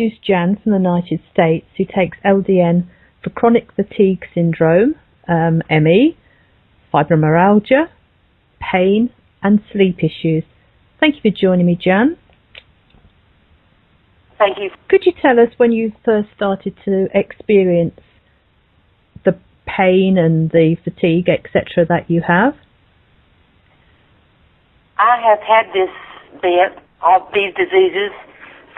introduce Jan from the United States, who takes LDN for chronic fatigue syndrome, ME, fibromyalgia, pain and sleep issues. Thank you for joining me, Jan. Thank you. Could you tell us when you first started to experience the pain and the fatigue, etc., that you have? I have had all these diseases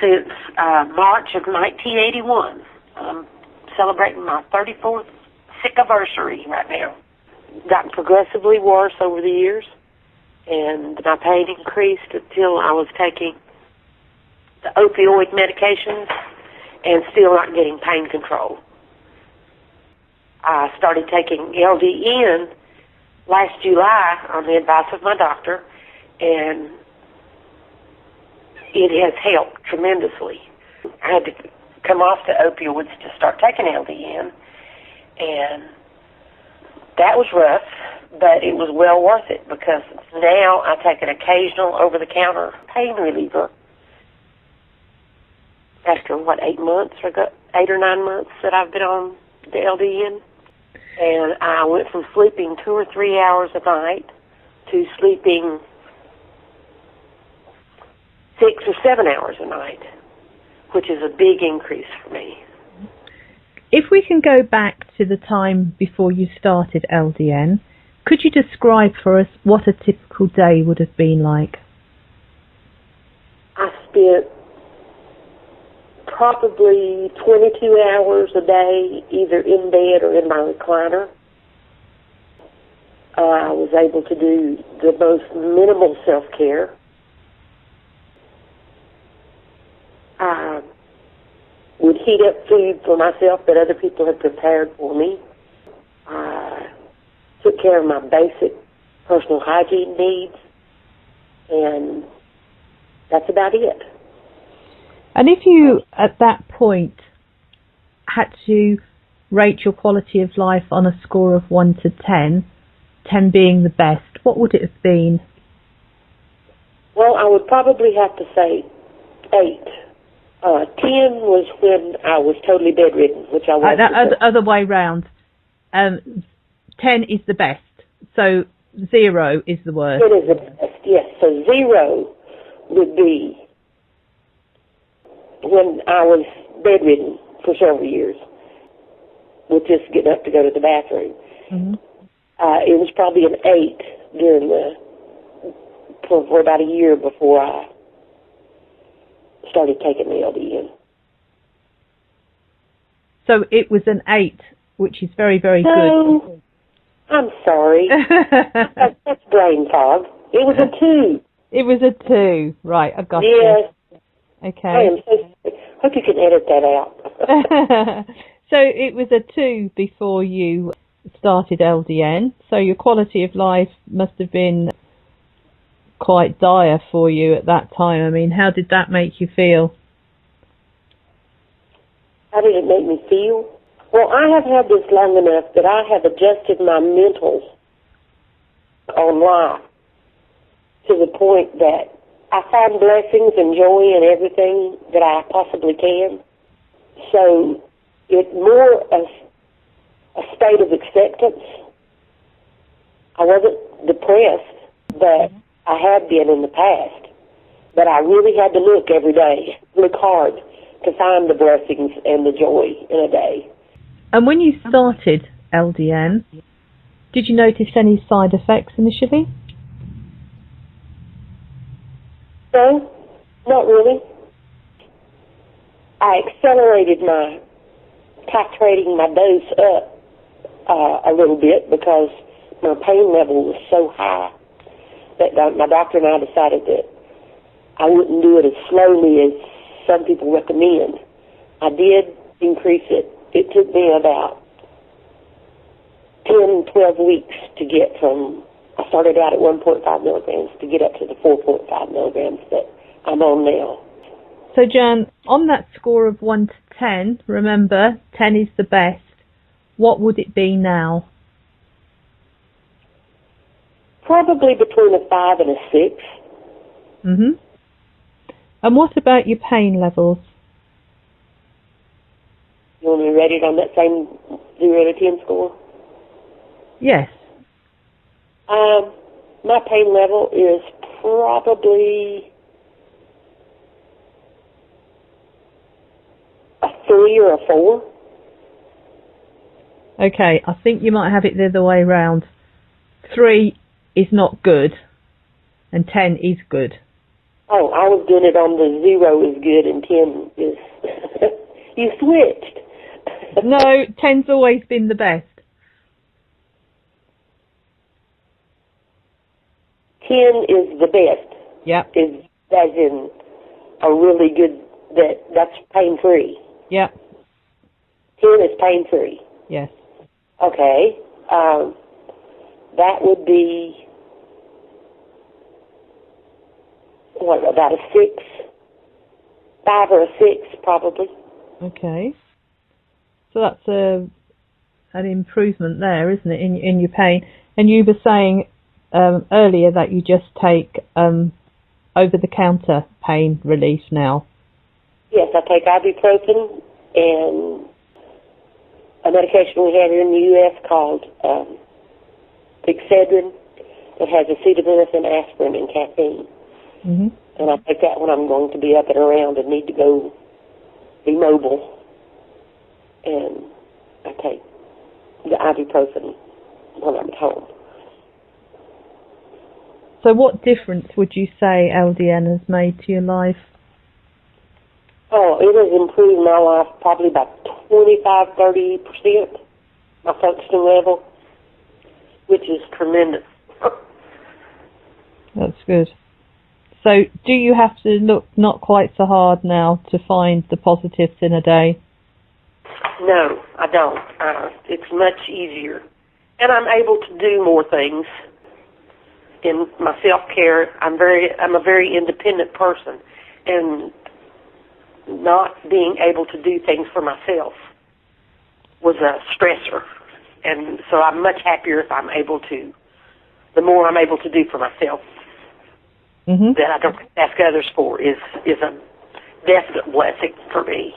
since March of 1981. I'm celebrating my 34th sick anniversary right now. Gotten progressively worse over the years, and my pain increased until I was taking the opioid medications and still not getting pain control. I started taking LDN last July on the advice of my doctor, and it has helped tremendously. I had to come off the opioids to start taking LDN, and that was rough, but it was well worth it because now I take an occasional over-the-counter pain reliever after, 8 months, or 8 or 9 months that I've been on the LDN. And I went from sleeping 2 or 3 hours a night to sleeping 6 or 7 hours a night, which is a big increase for me. If we can go back to the time before you started LDN, could you describe for us what a typical day would have been like? I spent probably 22 hours a day either in bed or in my recliner. I was able to do the most minimal self-care. I would heat up food for myself that other people had prepared for me. I took care of my basic personal hygiene needs, and that's about it. And if you, at that point, had to rate your quality of life on a score of 1 to 10, 10 being the best, what would it have been? Well, I would probably have to say 8. 10 was when I was totally bedridden, which I was. Other way round. 10 is the best, so 0 is the worst. 10 is the best, yes. So 0 would be when I was bedridden for several years, with just getting up to go to the bathroom. Mm-hmm. It was probably an 8 for about a year before I started taking the LDN. So it was an 8, which is very, very good. I'm sorry. That's brain fog. It was a 2. It was a 2. Right, I got yes. you. Okay. I am so sorry. Hope you can edit that out. So it was a 2 before you started LDN. So your quality of life must have been quite dire for you at that time. I mean, how did that make you feel? How did it make me feel? Well, I have had this long enough that I have adjusted my mental on life to the point that I find blessings and joy in everything that I possibly can. So it's more a state of acceptance. I wasn't depressed, but I had been in the past. But I really had to look every day, look hard to find the blessings and the joy in a day. And when you started LDN, did you notice any side effects initially? No, not really. I accelerated my titrating my dose up a little bit because my pain level was so high that my doctor and I decided that I wouldn't do it as slowly as some people recommend. I did increase it. It took me about 10, 12 weeks to get from, I started out at 1.5 milligrams to get up to the 4.5 milligrams that I'm on now. So, Jan, on that score of 1 to 10, remember, 10 is the best. What would it be now? Probably between a 5 and a 6. Mm-hmm. And what about your pain levels? You want me to rate it on that same 0 to 10 score? Yes. My pain level is probably a 3 or a 4. Okay, I think you might have it the other way round. 3 is not good, and 10 is good. Oh, I was doing it on the 0 is good and 10 is... You switched. No, 10's always been the best. 10 is the best. Yep. Is as in a really good, that's pain-free. Yep. 10 is pain-free. Yes. Okay. That would be, what, about a 6? 5 or a 6, probably. Okay. So that's an improvement there, isn't it, in your pain? And you were saying earlier that you just take over-the-counter pain relief now. Yes, I take ibuprofen and a medication we have here in the U.S. called Excedrin that has acetaminophen, aspirin, and caffeine. Mm-hmm. And I take that when I'm going to be up and around and need to go be mobile. And I take the ibuprofen when I'm at home. So what difference would you say LDN has made to your life? Oh, it has improved my life probably about 25-30%, my functioning level, which is tremendous. That's good. So do you have to look not quite so hard now to find the positives in a day? No, I don't. It's much easier. And I'm able to do more things in my self-care. I'm a very independent person, and not being able to do things for myself was a stressor. And so I'm much happier if I'm able to, the more I'm able to do for myself, Mm-hmm. that I don't ask others for is a definite blessing for me.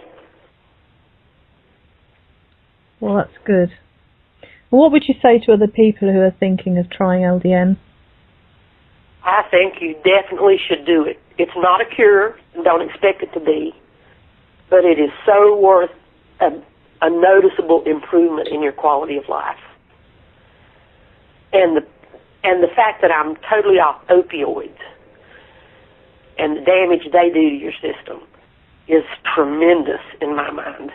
Well, that's good. Well, what would you say to other people who are thinking of trying LDN? I think you definitely should do it. It's not a cure, and don't expect it to be, but it is so worth a noticeable improvement in your quality of life. And the fact that I'm totally off opioids and the damage they do to your system is tremendous in my mind.